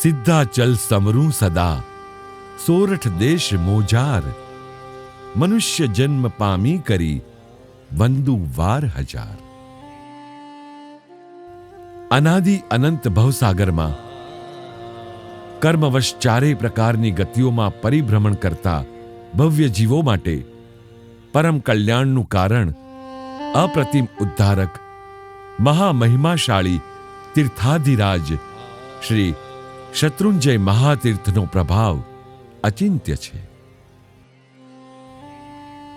સિદ્ધાચલ સમરું સદા, સોરઠ દેશ મોજાર, મનુષ્ય જન્મ પામી કરી, વંદુ વાર હજાર. અનાદિ અનંત ભવસાગરમાં કર્મવશ ચારેય પ્રકારની ગતિઓમાં પરિભ્રમણ કરતા ભવ્ય જીવો માટે પરમ કલ્યાણનું કારણ અપ્રતિમ ઉદ્ધારક મહામહિમાશાળી તીર્થાધિરાજ શ્રી શત્રુંજય મહાતીર્થનો પ્રભાવ અચિંત્ય છે.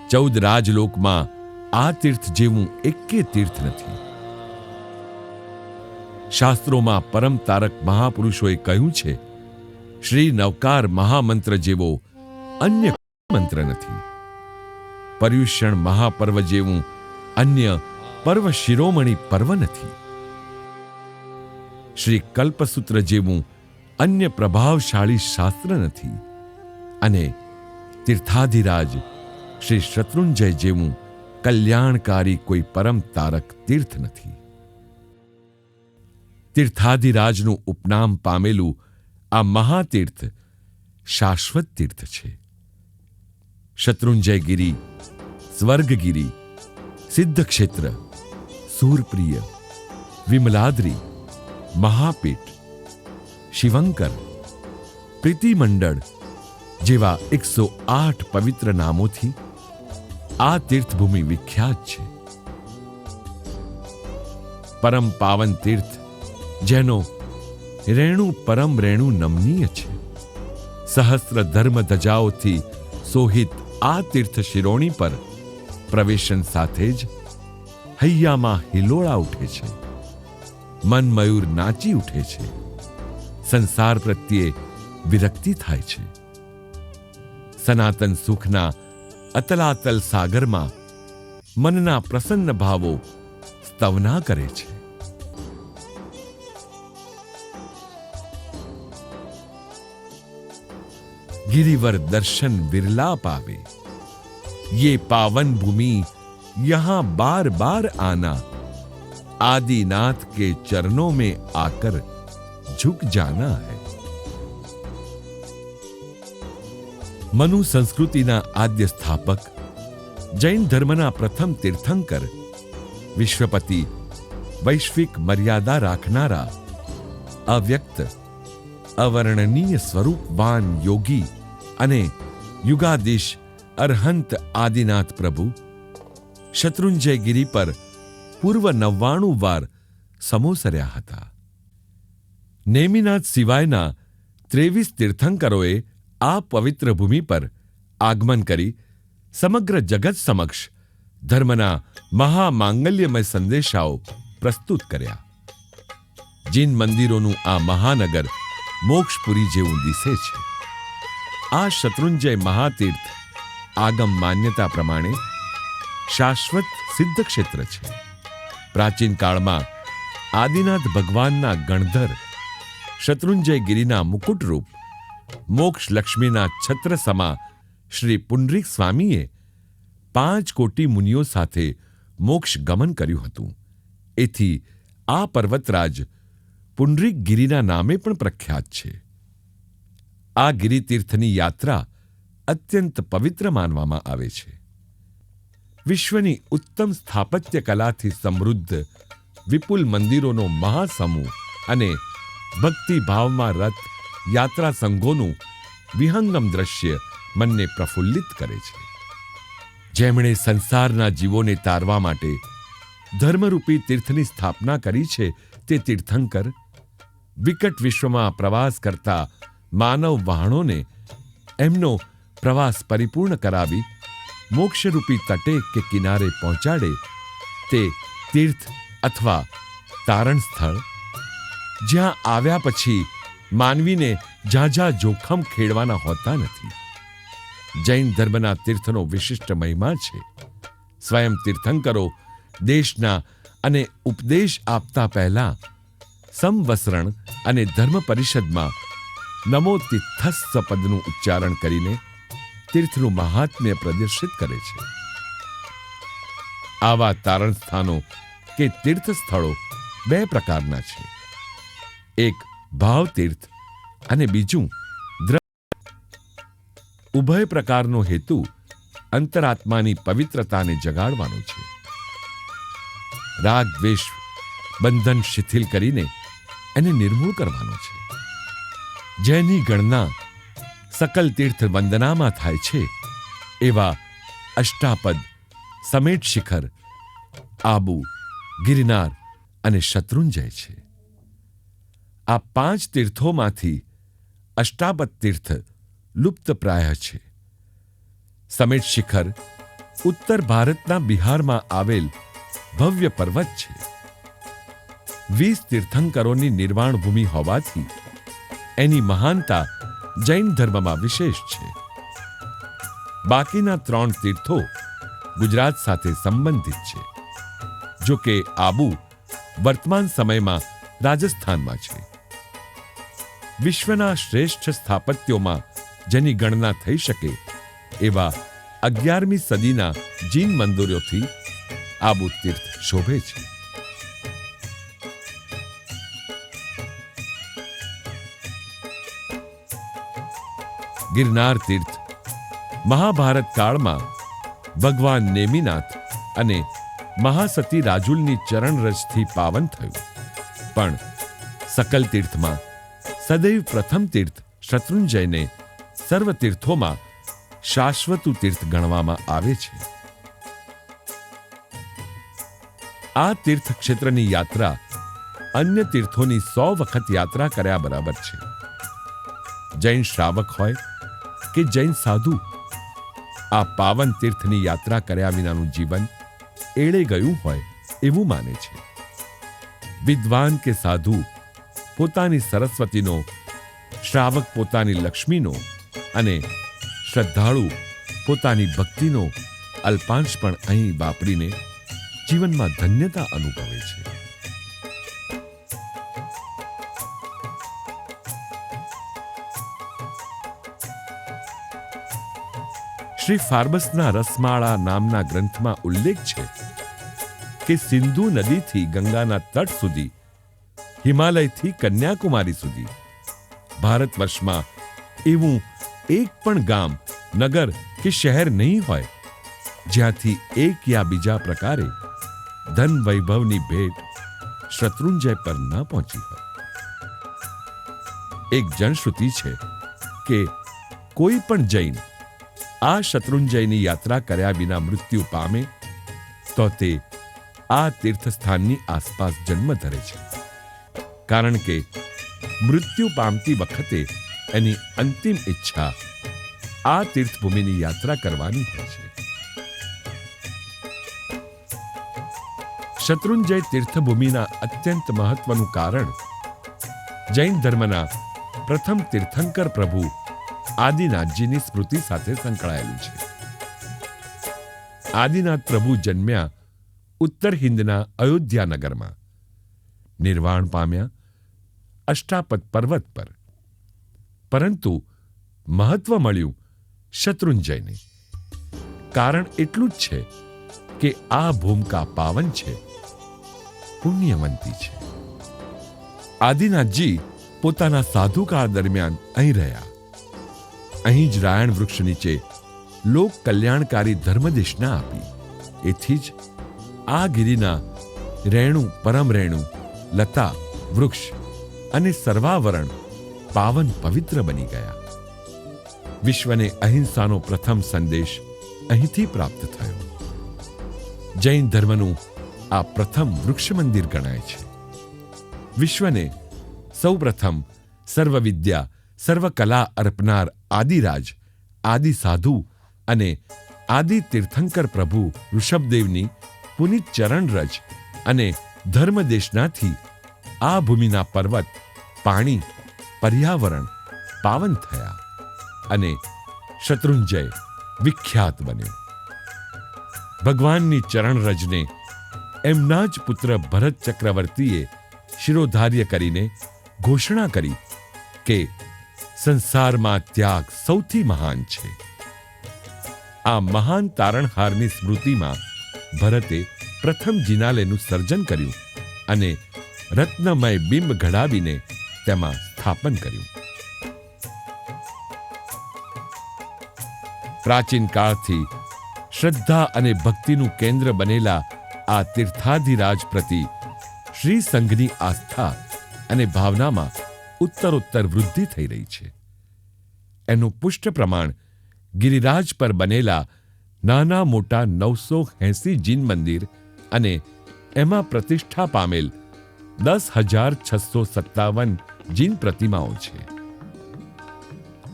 14 રાજલોકમાં આ તીર્થ જેવું એકે તીર્થ નથી. શાસ્ત્રોમાં પરમ તારક મહાપુરુષોએ કહ્યું છે, શ્રી નવકાર મહામંત્ર જેવો અન્ય મંત્ર નથી. પર્યુષણ મહાપર્વ જેવું અન્ય પર્વ શિરોમણી પર્વ નથી. શ્રી કલ્પસૂત્ર જેવું અન્ય પ્રભાવશાળી શાસ્ત્ર નથી. અને તીર્થાધિરાજ શ્રી શત્રુંજય જેવું કલ્યાણકારી કોઈ પરમ તારક તીર્થ નથી. તીર્થાધિરાજનું ઉપનામ પામેલું આ મહાતીર્થ શાશ્વત તીર્થ છે. શત્રુંજયગીરી, સ્વર્ગગીરી, સિદ્ધક્ષેત્ર, સૂરપ્રિય, વિમલાદ્રી, મહાપીઠ, શિવંકર, પ્રીતિમંડળ જેવા 108 પવિત્ર નામોથી આ તીર્થભૂમિ વિખ્યાત છે. પરમ પાવન તીર્થ જેનો રેણુ પરમ રેણુ નમનીય છે. સહસ્ત્ર ધર્મ ધજાઓથી સોહિત આ તીર્થ શિરોણી પર પ્રવેશન સાથે જ હૈયામાં હિલોળા ઉઠે છે. મન મયુર નાચી ઉઠે છે. સંસાર પ્રત્યે વિરક્તિ થાય છે. સનાતન સુખના અતલાતલ સાગરમાં મનના પ્રસન્ન ભાવો સ્તવના કરે છે. गिरिवर दर्शन विरला पावे, ये पावन भूमि यहां बार बार आना, आदिनाथ के चरणों में आकर झुक जाना है. मनु संस्कृतिना आद्य स्थापक, जैन धर्मना प्रथम तीर्थंकर, विश्वपति, वैश्विक मर्यादा राखनारा, अव्यक्त अवर्णनीय स्वरूपवान योगी અને યુગાધીશ અરહંત આદિનાથ પ્રભુ શત્રુંજયગીરી પર પૂર્વ 99 વાર સમોસર્યા હતા. નેમિનાથ સિવાયના 23 તીર્થંકરોએ આ પવિત્ર ભૂમિ પર આગમન કરી સમગ્ર જગત સમક્ષ ધર્મના મહામાંગલ્યમય સંદેશાઓ પ્રસ્તુત કર્યા. જીન મંદિરોનું આ મહાનગર મોક્ષપુરી જેવું દિશે છે. આ શત્રુંજય મહાતીર્થ આગમ માન્યતા પ્રમાણે શાશ્વત સિદ્ધ ક્ષેત્ર છે. પ્રાચીન કાળમાં આદિનાથ ભગવાનના ગણધર શત્રુંજયગીરીના મુકુટરૂપ મોક્ષ લક્ષ્મીના છત્ર સમા શ્રી પુંડરીક સ્વામીએ 5 કોટી મુનિઓ સાથે મોક્ષ ગમન કર્યું હતું. એથી આ પર્વતરાજ પુંડરીક ગિરિના નામે પણ પ્રખ્યાત છે. આ ગિરિતીર્થની યાત્રા અત્યંત પવિત્ર માનવામાં આવે છે. વિશ્વની ઉત્તમ સ્થાપત્ય કલાથી સમૃદ્ધ વિપુલ મંદિરોનો મહાસમૂહ અને ભક્તિભાવમાં રત યાત્રા સંઘોનું વિહંગમ દ્રશ્ય મનને પ્રફુલ્લિત કરે છે. જેમણે સંસારના જીવોને તારવા માટે ધર્મરૂપી તીર્થની સ્થાપના કરી છે તે તીર્થંકર વિકટ વિશ્વમાં પ્રવાસ કરતા માનવ વહાણોને એમનો પ્રવાસ પરિપૂર્ણ કરાવી મોક્ષરૂપી તટે કે કિનારે પહોંચાડે તે તીર્થ અથવા તારણ સ્થળ, જ્યાં આવ્યા પછી માનવીને ઝાઝા જોખમ ખેડવાના હોતા નથી. જૈન ધર્મના તીર્થનો વિશિષ્ટ મહિમા છે. સ્વયં તીર્થંકરો દેશના અને ઉપદેશ આપતા પહેલા સંવસરણ અને ધર્મ પરિષદમાં નમો તિથસ્સ પદનું ઉચ્ચારણ કરીને તીર્થનું મહાત્મ્ય પ્રદર્શિત કરે છે. આવા તારણ સ્થાનો કે તીર્થ સ્થળો બે પ્રકારના છે. એક ભાવ તીર્થ અને બીજું ઉભય પ્રકારનો હેતુ અંતરાત્માની પવિત્રતાને જગાડવાનો છે. રાગ દ્વેષ બંધન શિથિલ કરીને એને નિર્મૂળ કરવાનો છે. જેની ગણના સકલ તીર્થ વંદનામાં થાય છે એવા અષ્ટાપદ, સમેટ શિખર, આબુ, ગિરનાર અને શત્રુંજય છે. આ 5 તીર્થોમાંથી અષ્ટાપદ તીર્થ લુપ્ત પ્રાય છે. સમેટ શિખર ઉત્તર ભારતના બિહારમાં આવેલ ભવ્ય પર્વત છે. 20 તીર્થંકરોની નિર્વાણ ભૂમિ હોવાથી એની મહાનતા જૈન ધર્મમાં વિશેષ છે. બાકીના 3 તીર્થો ગુજરાત સાથે સંબંધિત છે. જો કે આબુ વર્તમાન સમયમાં રાજસ્થાનમાં છે. વિશ્વના શ્રેષ્ઠ સ્થાપત્યોમાં જેની ગણના થઈ શકે એવા 11મી સદીના જીન મંદિરોથી આબુ તીર્થ શોભે છે. ગિરનાર તીર્થ મહાભારત કાળમાં ભગવાન નેમિનાથ અને મહાસતી રાજુલની ચરણરજથી પાવન થયું. પણ સકલ તીર્થમાં સદૈવ પ્રથમ તીર્થ શત્રુંજયને સર્વ તીર્થોમાં શાશ્વતું તીર્થ ગણવામાં આવે છે. આ તીર્થ ક્ષેત્રની યાત્રા અન્ય તીર્થોની 100 વખત યાત્રા કર્યા બરાબર છે. જૈન શ્રાવક હોય કે જૈન સાધુ આ પાવન તીર્થની યાત્રા કર્યા વિનાનું જીવન એળે ગયું હોય એવું માને છે. વિદ્વાન કે સાધુ પોતાની સરસ્વતીનો, શ્રાવક પોતાની લક્ષ્મીનો અને શ્રદ્ધાળુ પોતાની ભક્તિનો અલ્પાંશ પણ અહીં વાપરીને જીવનમાં ધન્યતા અનુભવે છે. શ્રી ફાર્બસના રસમાળા નામના ગ્રંથમાં ઉલ્લેખ છે કે સિંધુ નદીથી ગંગાના તટ સુધી, હિમાલયથી કન્યાકુમારી સુધી ભારત વર્ષમાં એવું એક પણ ગામ, નગર કે શહેર નહીં હોય જ્યાંથી એક યા બીજા પ્રકારે ધન વૈભવની ભેટ શત્રુંજય પર ન પહોંચી હોય. એક જનશ્રુતિ છે કે કોઈ પણ જૈન આ શત્રુંજયની યાત્રા કર્યા વિના મૃત્યુ પામે તો તે આ તીર્થસ્થાનની આસપાસ જન્મ ધરે છે. કારણ કે મૃત્યુ પામતી વખતે એની અંતિમ ઈચ્છા આ તીર્થભૂમિની યાત્રા કરવાની હોય છે. શત્રુંજય તીર્થભૂમિના અત્યંત મહત્વનું કારણ જૈન ધર્મના પ્રથમ તીર્થંકર પ્રભુ આદિનાથજીની સ્મૃતિ સાથે સંકળાયેલું છે. આદિનાથ પ્રભુ જન્મ્યા ઉત્તર હિંદના અયોધ્યા નગરમાં. નિર્વાણ પામ્યા અષ્ટાપદ પર્વત પર. પરંતુ મહત્વ મળ્યું શત્રુંજયને. કારણ એટલું જ છે કે આ ભૂમિકા પાવન છે, પુણ્યવંતી છે. આદિનાથજી પોતાના સાધુકાળ દરમિયાન અહીં રહ્યા. અહીં જ રાયણ વૃક્ષ નીચે લોક કલ્યાણકારી ધર્મદેશના આપી. એથી જ આ ગિરિના રેણુ, પરમ રેણુ, લતા, વૃક્ષ અને સર્વાવરણ પાવન પવિત્ર બની ગયા. વિશ્વને અહિંસાનો પ્રથમ સંદેશ અહીંથી પ્રાપ્ત થયો. જૈન ધર્મનું આ પ્રથમ વૃક્ષ મંદિર ગણાય છે. વિશ્વને સૌપ્રથમ સર્વ વિદ્યા, સર્વ કલા અર્પનાર આદિરાજ આદિ સાધુ અને આદિ તીર્થંકર પ્રભુ ઋષભદેવની પુનિત ચરણરજ અને ધર્મદેશનાથી આ ભૂમિના પર્વત, પાણી, પર્યાવરણ પાવન થયા અને શત્રુંજય વિખ્યાત બન્યો. ભગવાનની ચરણરજને એમના જ પુત્ર ભરત ચક્રવર્તીએ શિરોધાર્ય કરીને ઘોષણા કરી કે સંસારમાં ત્યાગ સૌથી મહાન છે. આ મહાન તારણહારની સ્મૃતિમાં ભરતે પ્રથમ જિનાલયનું સર્જન કર્યું અને રત્નમય બિંબ ઘડાવીને તેમાં સ્થાપન કર્યું. પ્રાચીન કાળથી શ્રદ્ધા અને ભક્તિનું કેન્દ્ર બનેલા આ તીર્થાધિરાજ પ્રતિ શ્રી સંઘની આસ્થા અને ભાવનામાં ઉત્તરોત્તર વૃદ્ધિ થઈ રહી છે. એનું પુષ્ટ પ્રમાણ ગિરિરાજ પર બનેલા નાના મોટા 980 જીન મંદિર અને એમાં પ્રતિષ્ઠા પામેલ 10,657 જીન પ્રતિમાઓ છે.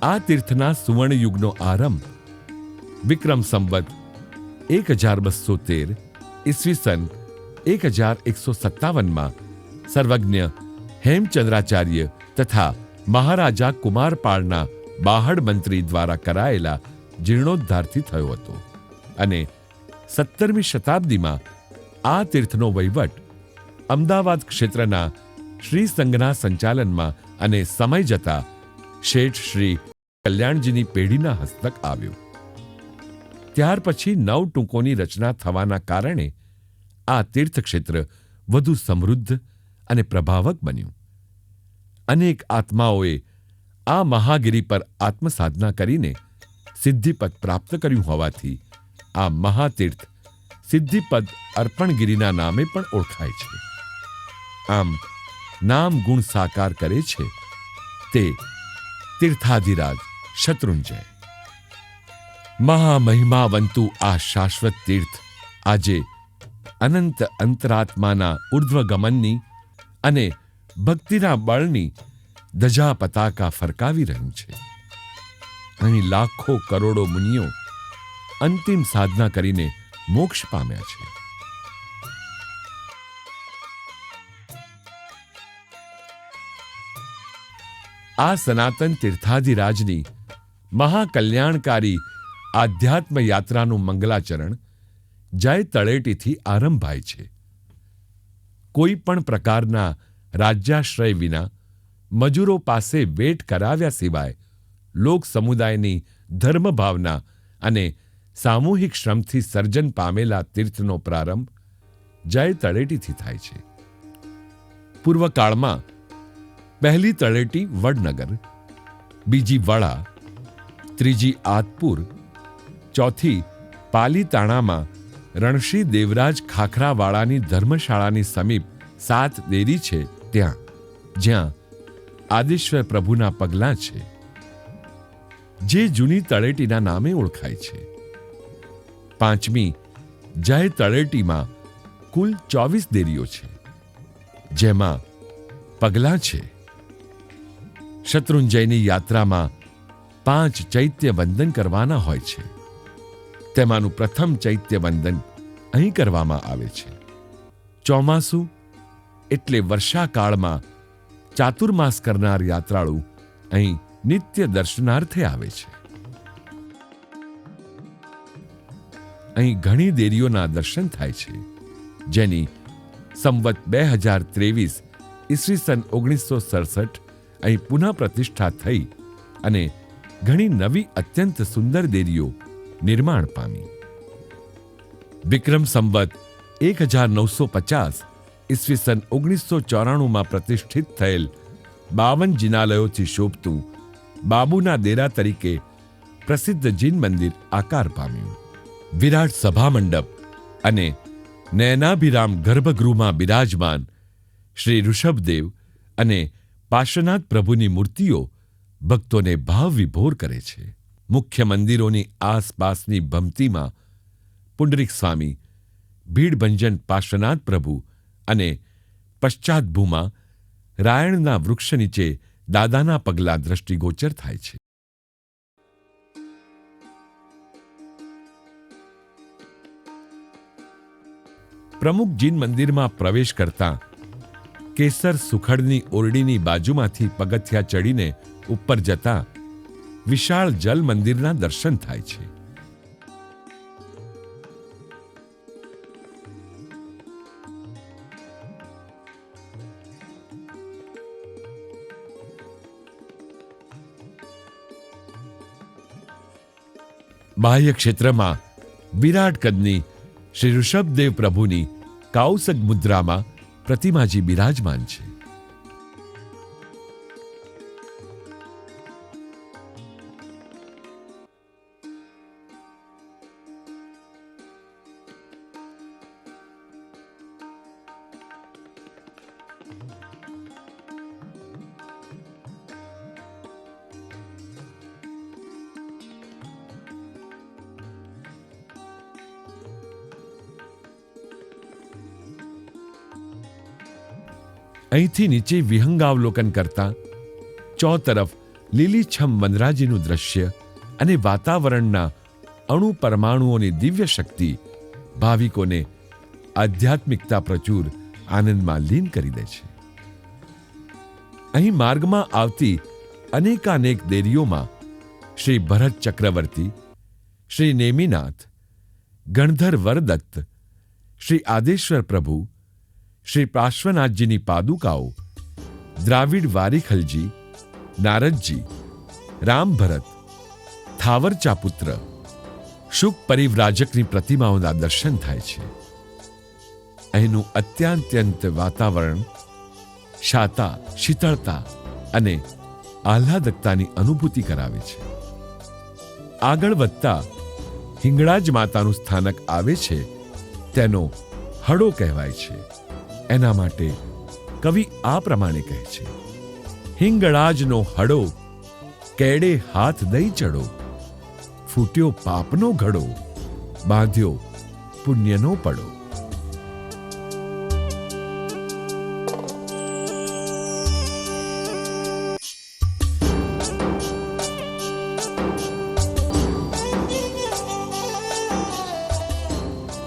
આ તીર્થના સુવર્ણ યુગનો આરંભ વિક્રમ સંવત 1213 ઈસવીસન 1157માં સર્વજ્ઞ હેમચંદ્રાચાર્ય તથા મહારાજા કુમારપાળના બાહડ મંત્રી દ્વારા કરાયેલા જીર્ણોદ્ધારથી થયો હતો અને 17મી શતાબ્દીમાં આ તીર્થનો વહીવટ અમદાવાદ ક્ષેત્રના શ્રી સંઘના સંચાલનમાં અને સમય જતા શેઠ શ્રી કલ્યાણજીની પેઢીના હસ્તક આવ્યો. ત્યાર પછી 9 ટૂંકોની રચના થવાના કારણે આ તીર્થક્ષેત્ર વધુ સમૃદ્ધ અને પ્રભાવક બન્યું. અનેક આત્માઓએ આ મહાગિરી પર આત્મસાધના કરીને સિદ્ધિપદ પ્રાપ્ત કર્યું હોવાથી આ મહાતીર્થ સિદ્ધિપદ અર્પણગીરીના નામે પણ ઓળખાય છે. આમ નામ ગુણ સાકાર કરે છે તે તીર્થાધિરાજ શત્રુંજય. મહામહિમાવંતુ આ શાશ્વત તીર્થ આજે અનંત અંતરાત્માના ઉર્ધ્વગમનની અને ભક્તિના બળની ધજા પતાકા ફરકાવી રહ્યું છે. અહીં લાખો કરોડો મુનિઓ અંતિમ સાધના કરીને મોક્ષ પામ્યા છે. આ સનાતન તીર્થાધિરાજની મહાકલ્યાણકારી આધ્યાત્મ યાત્રાનું મંગલાચરણ જય તળેટીથી આરંભાય છે. કોઈ પણ પ્રકારના રાજ્યાશ્રય વિના મજૂરો પાસે વેટ કરાવ્યા સિવાય લોક સમુદાયની ધર્મ ભાવના અને સામૂહિક શ્રમથી સર્જન પામેલા તીર્થનો પ્રારંભ જય તળેટીથી થાય છે. પૂર્વકાળમાં પહેલી તળેટી વડનગર, બીજી વડા, ત્રીજી આદપુર, ચોથી પાલીતાણામાં રણશ્રી દેવરાજ ખાખરાવાળાની ધર્મશાળાની સમીપ 7 દેરી છે ત્યાં, જ્યાં આદિશ્વર પ્રભુના પગલાં છે, જે જૂની તળેટીના નામે ઓળખાય છે. પાંચમી જય તળેટીમાં કુલ 24 દેરીઓ છે, જેમાં પગલાં છે. શત્રુંજયની યાત્રામાં 5 ચૈત્ય વંદન કરવાના હોય છે. તેમાંનું પ્રથમ ચૈત્ય વંદન અહીં કરવામાં આવે છે. ચોમાસું એટલે વર્ષાકાળમાં ચાતુર્માસ કરનાર યાત્રાળુ અહીં નિત્ય દર્શનાર્થે આવે છે. અહીં ઘણી દેરીઓના દર્શન થાય છે, જેની સંવત 2023 ઈસવીસન 1967 અહીં પુનઃ પ્રતિષ્ઠા થઈ અને ઘણી નવી અત્યંત સુંદર દેરીઓ નિર્માણ પામી. વિક્રમ સંવત 1950 ઈસવીસન 1994માં પ્રતિષ્ઠિત થયેલ 52 જિનાલયોથી શોભતું બાબુના દેરા તરીકે પ્રસિદ્ધ જીન મંદિર આકાર પામ્યું. વિરાટ સભા મંડપ અને નયનાભિરામ ગર્ભગૃહમાં બિરાજમાન શ્રી ઋષભદેવ અને પાર્શ્વનાથ પ્રભુની મૂર્તિઓ ભક્તોને ભાવ વિભોર કરે છે. મુખ્ય મંદિરોની આસપાસની ભમતીમાં પુંડરીક સ્વામી, ભીડભંજન પાર્શ્વનાથ પ્રભુ અને પશ્ચાતભૂમાં રાયણના વૃક્ષ નીચે દાદાના પગલાં દ્રષ્ટિગોચર થાય છે. પ્રમુખ જીન મંદિરમાં પ્રવેશ કરતા કેસર સુખડની ઓરડીની બાજુમાંથી પગથિયા ચડીને ઉપર જતા વિશાળ જલ મંદિરના દર્શન થાય છે. બાહ્ય ક્ષેત્રમાં વિરાટ કદની શ્રી ઋષભદેવ પ્રભુની કાઉસક મુદ્રામાં પ્રતિમાજી બિરાજમાન છે. અહીંથી નીચે વિહંગાવલોકન કરતા ચોતરફ લીલીછમ વનરાજીનું દ્રશ્ય અને વાતાવરણના અણુ પરમાણુઓની દિવ્ય શક્તિ ભાવિકોને આધ્યાત્મિકતા પ્રચુર આનંદમાં લીન કરી દે છે. અહીં માર્ગમાં આવતી અનેકાનેક દેરીઓમાં શ્રી ભરત ચક્રવર્તી, શ્રી નેમિનાથ, ગણધર વરદત્ત, શ્રી આદેશ્વર પ્રભુ, શ્રી પાર્શ્વનાથજીની પાદુકાઓ, દ્રાવિડ વારીખલજી, નારદજી, રામ ભરત, થાવરચા પુત્ર, શુક પરિવ્રાજકની પ્રતિમાઓના દર્શન થાય છે. અહીંનું અત્યંત વાતાવરણ શાતા, શીતળતા અને આહ્લાદકતાની અનુભૂતિ કરાવે છે. આગળ વધતા હિંગળાજ માતાનું સ્થાનક આવે છે, તેનો હડો કહેવાય છે. એના માટે કવિ આ પ્રમાણે કહે છે: હિંગળાજનો હડો કેડે હાથ દઈ ચડો, ફૂટ્યો પાપનો ઘડો, બાંધ્યો પુણ્યનો પડો.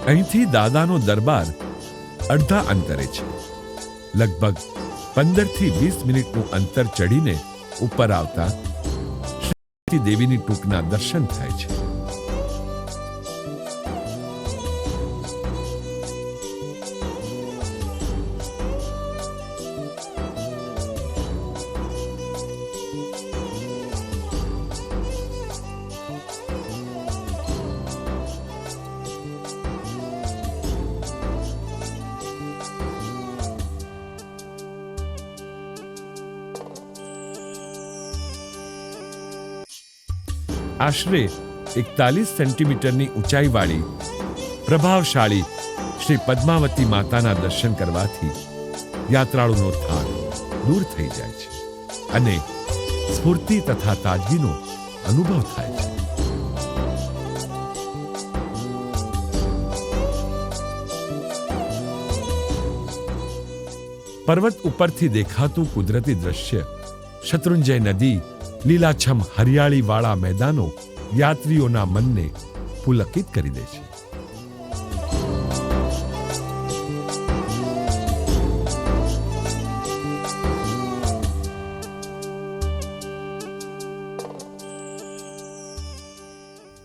અહીંથી દાદાનો દરબાર અડધા અંતરે છે. લગભગ 15 થી 20 મિનિટનું અંતર ચડીને ઉપર આવતા શ્રી દેવીની ટૂંકના દર્શન થાય છે. આશરે 41 સેન્ટીમીટરની ઊંચાઈવાળી પ્રભાવશાળી શ્રી પદ્માવતી માતાના દર્શન કરવાથી યાત્રાળુનો થાક દૂર થઈ જાય છે અને સ્ફૂર્તિ તથા તાજગીનો અનુભવ થાય છે. પર્વત ઉપરથી દેખાતું કુદરતી દ્રશ્ય, શત્રુંજય નદી, લીલાછમ હરિયાળીવાળા મેદાનો યાત્રીઓના મનને પુલકિત કરી દે છે.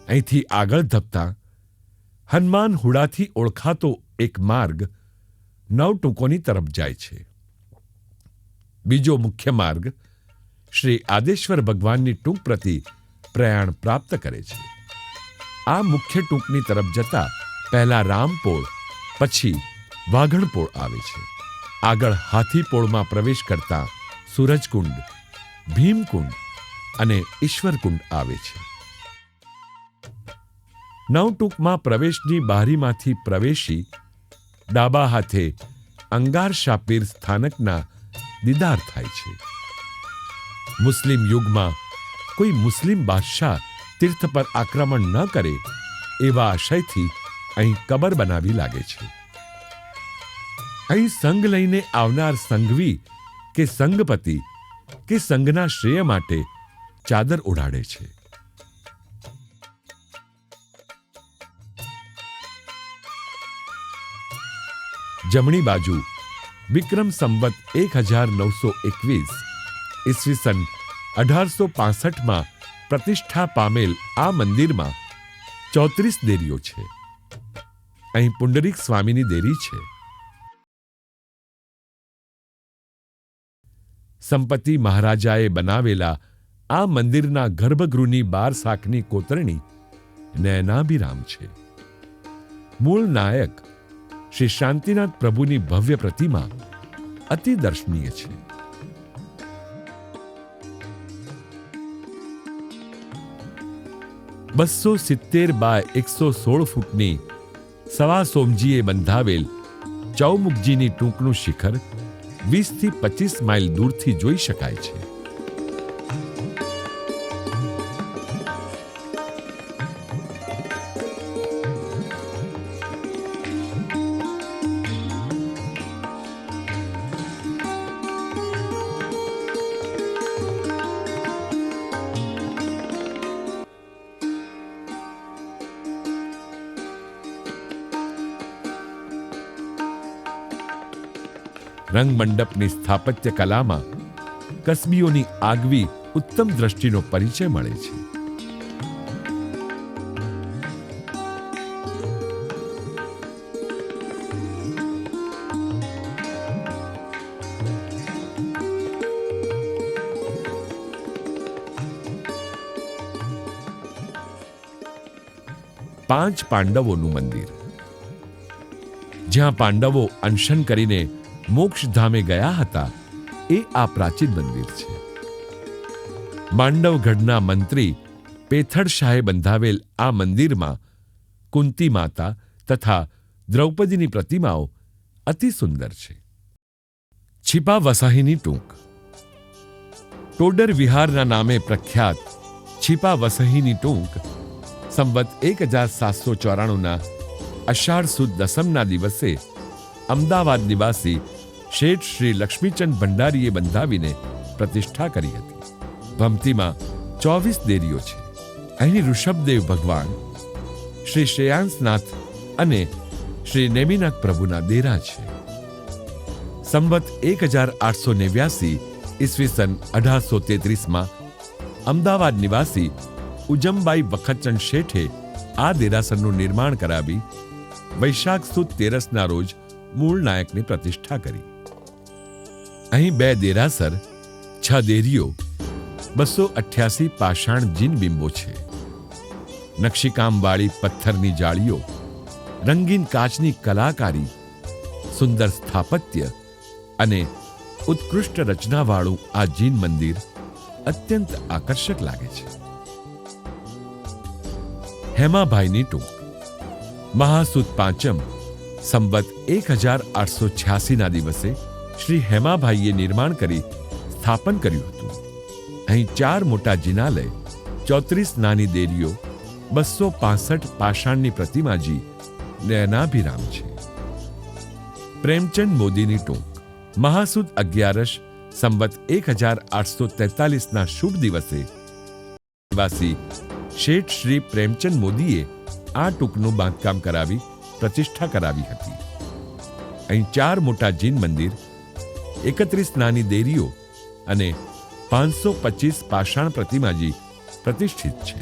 અહીંથી આગળ ધપતા હનુમાન હુડાથી ઓળખાતો એક માર્ગ નવટુંકોની તરફ જાય છે. બીજો મુખ્ય માર્ગ શ્રી આદેશ્વર ભગવાનની ટૂંક પ્રતિ પ્રયાણ પ્રાપ્ત કરે છે. આ મુખ્ય ટૂંકની તરફ જતા પહેલા રામપોળ, પછી વાઘણપોળ આવે છે. આગળ હાથીપોળમાં પ્રવેશ કરતા સૂરજકુંડ, ભીમકુંડ અને ઈશ્વરકુંડ આવે છે. નવટૂંકમાં પ્રવેશની બારીમાંથી પ્રવેશી ડાબા હાથે અંગારશા પીર સ્થાનકના દીદાર થાય છે. મુસ્લિમ યુગમાં કોઈ મુસ્લિમ બાદશાહ તીર્થ પર આક્રમણ ન કરે એવા આશયથી અહીં કબર બનાવી લાગે છે. અહીં સંગ લઈને આવનાર સંઘવી કે સંઘપતિ કે સંઘના શ્રેય માટે ચાદર ઓઢાડે છે. જમણી બાજુ વિક્રમ સંવત 1921 ઈસવીસન 1865 પ્રતિષ્ઠા પામેલ આ મંદિરમાં 34 દેરીઓ છે. અહીં પુંડરીક સ્વામીની દેરી છે. સંપતિ મહારાજાએ બનાવેલા આ મંદિરના ગર્ભગૃહની 12 શાખની કોતરણી નયનાભિરામ છે. મૂળ નાયક શ્રી શાંતિનાથ પ્રભુની ભવ્ય પ્રતિમા અતિ દર્શનીય છે. $270 બાય 116 ફૂટની સવા સોમજીએ બંધાવેલ ચૌમુખજીની ટૂંકનું શિખર 20 થી 25 માઇલ દૂરથી જોઈ શકાય છે. રંગમંડપની સ્થાપત્ય કલામાં કસબીઓની આગવી ઉત્તમ દ્રષ્ટિનો પરિચય મળે છે. પાંચ પાંડવોનું મંદિર. જ્યાં પાંડવો અનશન કરીને મોક્ષધામે ગયા હતા એ આ પ્રાચીન મંદિર છે. માંડવગઢના મંત્રી પેથડ શાહે બંધાવેલ આ મંદિરમાં કુંતી માતા તથા દ્રૌપદીની પ્રતિમાઓ અતિ સુંદર છે. છીપા વસાહીની ટૂંક. ટોડર વિહારના નામે પ્રખ્યાત છીપા વસહીની ટૂંક સંવત 1794ના અષાઢ સુદ દસમના દિવસે અમદાવાદ નિવાસી શેઠ શ્રી લક્ષ્મીચંદ ભંડારીએ બંધાવીને પ્રતિષ્ઠા કરી હતી. ભમતીમાં 24 દેરીઓ છે. અહીં ઋષભદેવ ભગવાન, શ્રી શ્રેયાંસનાથ અને શ્રી નેમિનાથ પ્રભુના દેરા છે. સંવત 1889 ઈસવીસન 1833માં અમદાવાદ નિવાસી ઉજમબાઈ વખતચંદ શેઠે આ દેરાસરનું નિર્માણ કરાવી વૈશાખ સુદ 13ના રોજ મૂળ નાયકની પ્રતિષ્ઠા કરી. અહીં 2 દેરાસર, 6 દેરીઓ, 288 પાષાણ જીન બિંબો છે. નકશીકામવાળી પથ્થરની જાળીઓ, રંગીન કાચની કલાકારી, સુંદર સ્થાપત્ય અને ઉત્કૃષ્ટ રચનાવાળું આ જીન મંદિર અત્યંત આકર્ષક લાગે છે. હેમાભાઈની ટૂંક. મહાસુદ પાંચમ સંવત 1886ના દિવસે શ્રી હેમાભાઈએ નિર્માણ કરી સ્થાપન કર્યું હતું. અહીં 4 મોટા જિનાલય, 34 નાની દેરીઓ, 265 પાષાણની પ્રતિમાજી નયનાભિરામ છે. પ્રેમચંદ મોદીની ટૂંક. મહાસુદ 11 સંવત 1843ના શુભ દિવસે નિવાસી શેઠ શ્રી પ્રેમચંદ મોદીએ આ ટૂંકનું બાંધકામ કરાવી પ્રતિષ્ઠા કરાવી હતી. અહીં 4 મોટા જીન મંદિર, 31 નાની દેરીઓ અને 525 પાષાણ પ્રતિમાજી પ્રતિષ્ઠિત છે.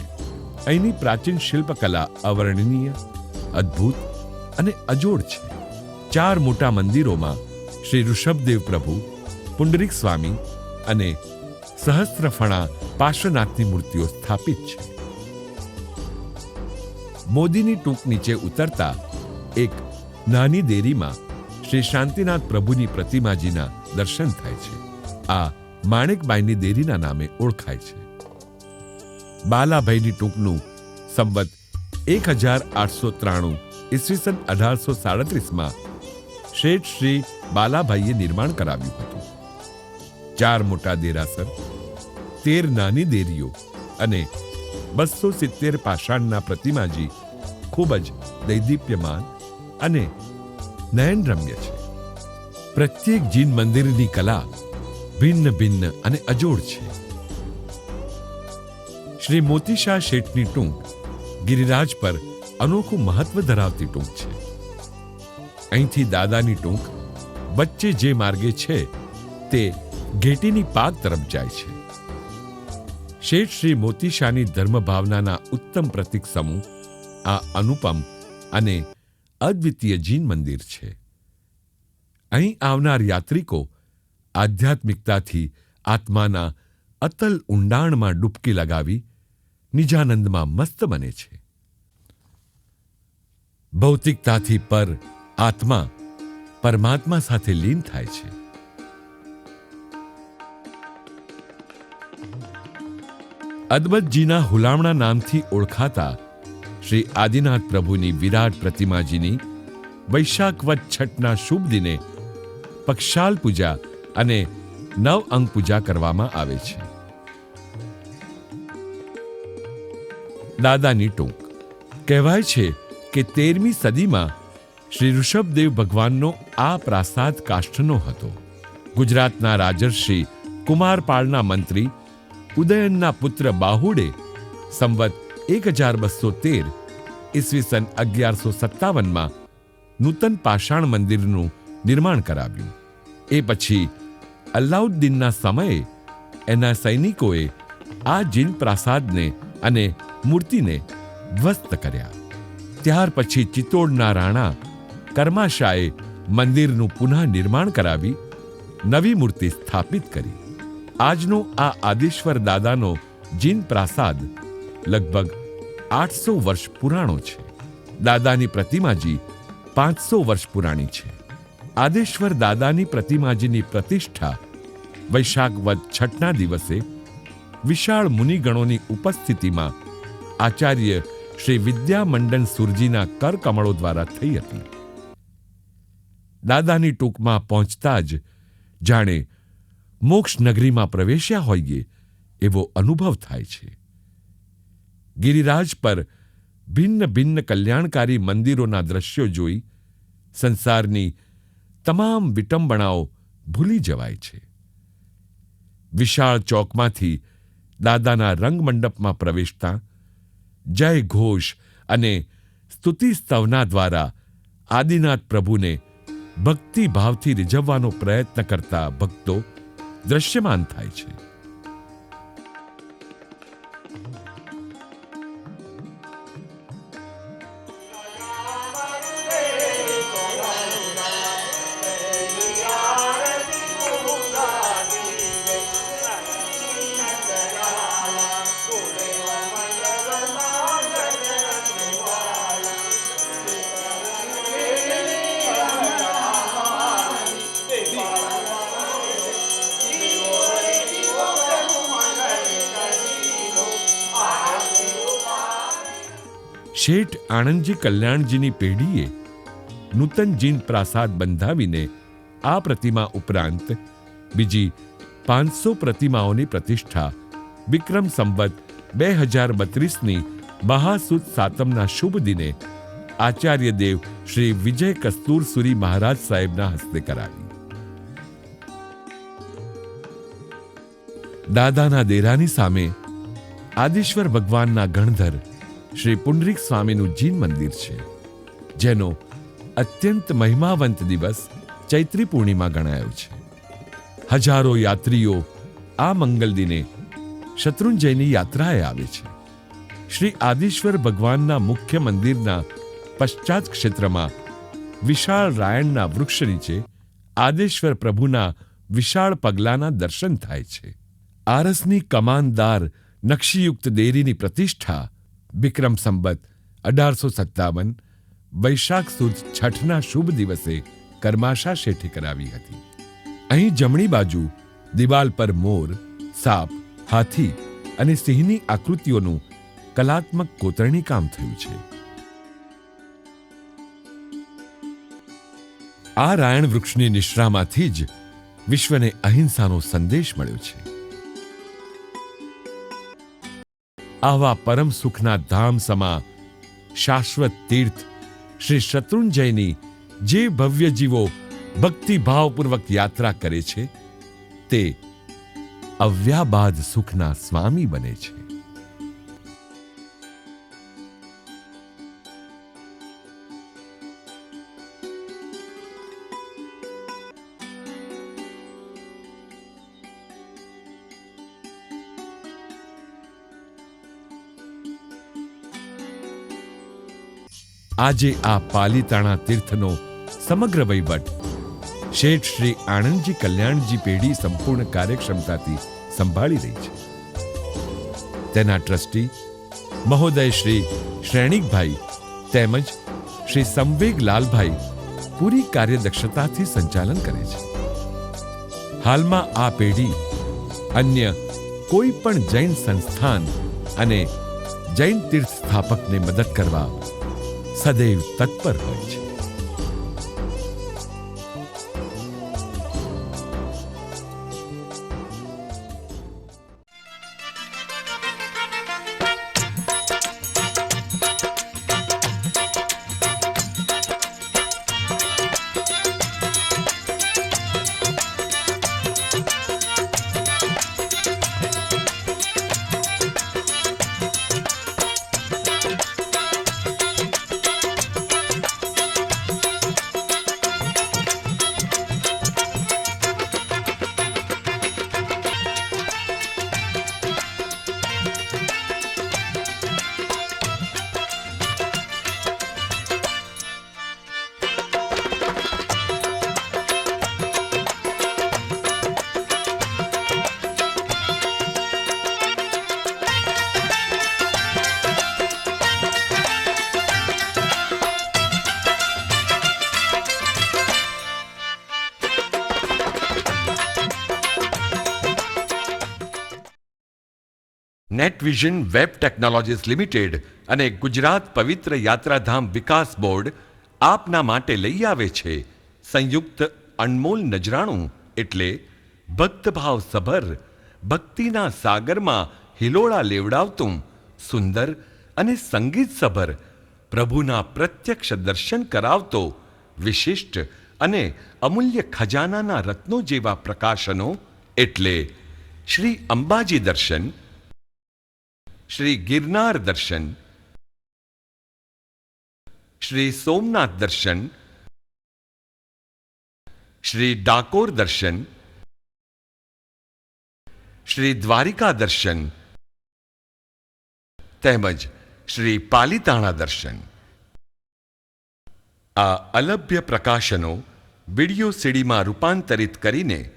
અહીંની પ્રાચીન શિલ્પકલા અવર્ણનીય, અદ્ભુત અને અજોડ છે. 4 મોટા મંદિરોમાં શ્રી ઋષભદેવ પ્રભુ, પુંડરીક સ્વામી અને સહસ્ત્રફણા પાર્શ્વનાથની મૂર્તિઓ સ્થાપિત છે. મોદીની ટૂંક નીચે ઉતરતા એક નાની દેરીમાં શ્રી શાંતિનાથ પ્રભુની પ્રતિમાજીના દર્શન થાય છે. આ માણેકબાઈની દેરીના નામે ઓળખાય છે. બાલાભાઈની ટૂંકનું સંવત 1893 ઈસવીસન 1837માં શેઠ શ્રી બાલાભાઈએ નિર્માણ કરાવ્યું હતું. 4 મોટા દેરાસર, 13 નાની દેરીઓ અને 270 પાષાણના પ્રતિમાજી ખૂબ જ દૈદીપ્યમાન અને નયનરમ્ય છે. પ્રત્યેક જીન મંદિરની કલા ભિન્ન ભિન્ન અને અજોડ છે. શ્રી મોતીશાહ શેઠની ટૂંક ગિરિરાજ પર અનોખું મહત્વ ધરાવતી ટૂંક છે. અહીંથી દાદાની ટૂંક વચ્ચે જે માર્ગે છે તે ઘેટીની પાક તરફ જાય છે. શેઠ શ્રી મોતીશાની ધર્મભાવનાના ઉત્તમ પ્રતીક સમૂહ આ અનુપમ અને અદ્વિતીય જીન મંદિર છે. અહીં આવનાર યાત્રિકો આધ્યાત્મિકતાથી આત્માના અતલ ઊંડાણમાં ડૂબકી લગાવી નિજાનંદમાં મસ્ત બને છે. ભૌતિકતાથી પર આત્મા પરમાત્મા સાથે લીન થાય છે. અદબતજીના હુલામણા નામથી ઓળખાતા શ્રી આદિનાથ પ્રભુની વિરાટ પ્રતિમાજીની વૈશાખ વદ છઠના શુભ દિને પક્ષાલ પૂજા અને નવ અંગ પૂજા કરવામાં આવે છે. દાદાની ટૂંક કહેવાય છે કે 13મી સદીમાં શ્રી ઋષભદેવ ભગવાનનો આ પ્રાસાદ કાષ્ઠનો હતો. ગુજરાતના રાજર્ષિ કુમારપાળના મંત્રી ઉદયનના પુત્ર બાહુડે સંવત 1213 ઈસવીસન 1157માં નૂતન પાષાણ મંદિરનું નિર્માણ કરાવ્યું. એ પછી અલાઉદ્દીનના સમયે એના સૈનિકોએ આ જીન પ્રાસાદને અને મૂર્તિને ધ્વસ્ત કર્યા. ત્યાર પછી ચિત્તોડના રાણા કર્માશાએ મંદિરનું પુનઃ નિર્માણ કરાવી નવી મૂર્તિ સ્થાપિત કરી. આજનો આ આદેશ્વર દાદાનો જીન પ્રાસાદ લગભગ 800 વર્ષ પુરાણો છે. દાદાની પ્રતિમાજી 500 વર્ષ પુરાણી છે. આદેશ્વર દાદાની પ્રતિમાજીની પ્રતિષ્ઠા વૈશાખ વદ છઠના દિવસે વિશાળ મુનિગણોની ઉપસ્થિતિમાં આચાર્ય શ્રી વિદ્યામંડન સુરજીના કરકમળો દ્વારા થઈ હતી. દાદાની ટૂંકમાં પહોંચતા જ જાણે મોક્ષ નગરીમાં પ્રવેશ્યા હોઈએ એવો અનુભવ થાય છે. ગિરિરાજ પર ભિન્ન ભિન્ન કલ્યાણકારી મંદિરોના દ્રશ્યો જોઈ સંસારની તમામ વિટંબણાઓ ભૂલી જવાય છે. વિશાળ ચોકમાંથી દાદાના રંગમંડપમાં પ્રવેશતા જય ઘોષ અને સ્તુતિ સ્તવના દ્વારા આદિનાથ પ્રભુને ભક્તિભાવથી રીઝવવાનો પ્રયત્ન કરતા ભક્તો દ્રશ્યમાન થાય છે. શેઠ આણંદજી કલ્યાણજીની પેઢીએ નૂતન જીન પ્રાસાદ બંધાવીને આ પ્રતિમા ઉપરાંત બીજી 500 પ્રતિમાઓની પ્રતિષ્ઠા વિક્રમ સંવત 2032ની મહાસુદ સાતમના શુભ દિને આચાર્ય દેવ શ્રી વિજય કસ્તુરસુરી મહારાજ સાહેબના હસ્તે કરાવી. દાદાના દેરાની સામે આદિશ્વર ભગવાનના ગણધર શ્રી પુંડરીક સ્વામીનું જીન મંદિર છે, જેનો અત્યંત મહિમાવંત દિવસ ચૈત્રી પૂર્ણિમા ગણાયો છે. હજારો યાત્રીઓ આ મંગલ દિને શત્રુંજયની યાત્રાએ આવે છે. શ્રી આદિશ્વર ભગવાનના મુખ્ય મંદિરના પશ્ચાત ક્ષેત્રમાં વિશાળ રાયણના વૃક્ષ નીચે આદેશ્વર પ્રભુના વિશાળ પગલાના દર્શન થાય છે. આરસની કમાનદાર નકશીયુક્ત દેરીની પ્રતિષ્ઠા વિક્રમ સંવત 1857 વૈશાખ સુદ છઠના શુભ દિવસે કર્માશા શેઠે કરાવી હતી. અહીં જમણી બાજુ દિવાલ પર મોર, સાપ, હાથી અને સિંહની આકૃતિઓનું કલાત્મક કોતરણી કામ થયું છે. આ રાયણ વૃક્ષની નિશ્રામાંથી જ વિશ્વને અહિંસાનો સંદેશ મળ્યો છે. આવા પરમ સુખના ધામ સમા શાશ્વત તીર્થ શ્રી શત્રુંજયની જે ભવ્ય જીવો ભક્તિભાવપૂર્વક યાત્રા કરે છે તે અવ્યાબાદ સુખના સ્વામી બને છે. આજે આ પાલીતાણા તીર્થનો સમગ્ર વહીવટ શેઠ શ્રી આણંદજી કલ્યાણજી પેઢી સંપૂર્ણ કાર્યક્ષમતાથી સંભાળી રહી છે. તેના ટ્રસ્ટી મહોદય શ્રી શ્રેણિકભાઈ તેમજ શ્રી સંવેગ લાલભાઈ પૂરી કાર્યદક્ષતાથી સંચાલન કરે છે. હાલમાં આ પેઢી અન્ય કોઈ પણ જૈન સંસ્થાન અને જૈન તીર્થ સ્થાપકને મદદ કરવા સદૈવ તત્પર હોય છે. નેટવિઝન વેબ ટેકનોલોજીસ લિમિટેડ અને ગુજરાત પવિત્ર યાત્રાધામ વિકાસ બોર્ડ આપના માટે લઈ આવે છે સંયુક્ત અનમોલ નજરાણું, એટલે ભક્તભાવ સભર ભક્તિના સાગરમાં હિલોળા લેવડાવતું સુંદર અને સંગીત સભર પ્રભુના પ્રત્યક્ષ દર્શન કરાવતો વિશિષ્ટ અને અમૂલ્ય ખજાનાના રત્નો જેવા પ્રકાશનો, એટલે શ્રી અંબાજી દર્શન, શ્રી ગિરનાર દર્શન, શ્રી સોમનાથ દર્શન, શ્રી ડાકોર દર્શન, શ્રી દ્વારિકા દર્શન તેમજ શ્રી પાલીતાણા દર્શન. આ અલભ્ય પ્રકાશનો વિડીયો સીડીમાં રૂપાંતરિત કરીને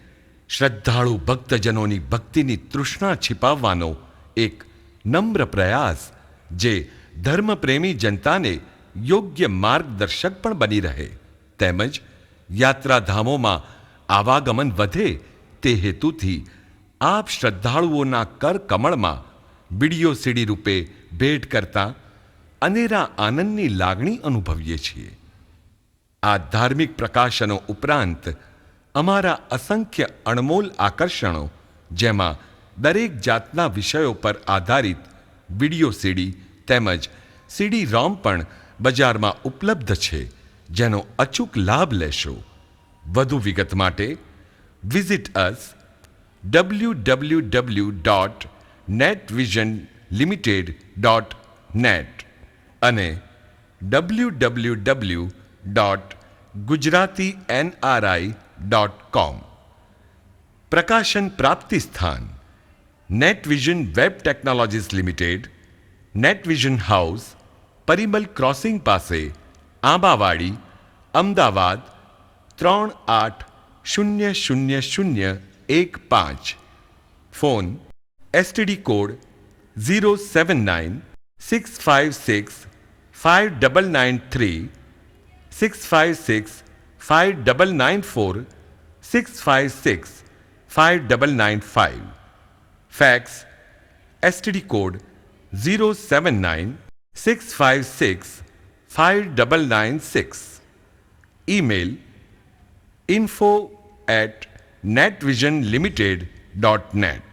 શ્રદ્ધાળુ ભક્તજનોની ભક્તિની તૃષ્ણા छिपावવાનો એક નમ્ર પ્રયાસ, જે ધર્મપ્રેમી જનતાને યોગ્ય માર્ગદર્શક પણ બની રહે તેમજ યાત્રાધામોમાં આવાગમન વધે તે હેતુથી આપ શ્રદ્ધાળુઓના કર કમળમાં વિડીયો સીડી રૂપે ભેટ કરતા અનેરા આનંદની લાગણી અનુભવીએ છીએ. આ ધાર્મિક પ્રકાશનો ઉપરાંત અમારા અસંખ્ય અણમોલ આકર્ષણો, જેમાં દરેક જાતના વિષયો પર આધારિત વિડીયો સીડી તેમજ સીડી રોમ પણ બજારમાં ઉપલબ્ધ છે, જેનો અચૂક લાભ લેશો. વધુ વિગત માટે વિઝિટ અસ www.netvisionlimited.net અને www.gujratinri.com. પ્રકાશન પ્રાપ્તિ સ્થાન Netvision web technologies limited, Netvision house, Parimal crossing પાસે, Ambawadi, Ahmedabad 38000015. Phone STD code 07965659993, 6565994, 6565995. Fax STD code 07965659996. Email info@netvisionlimited.net.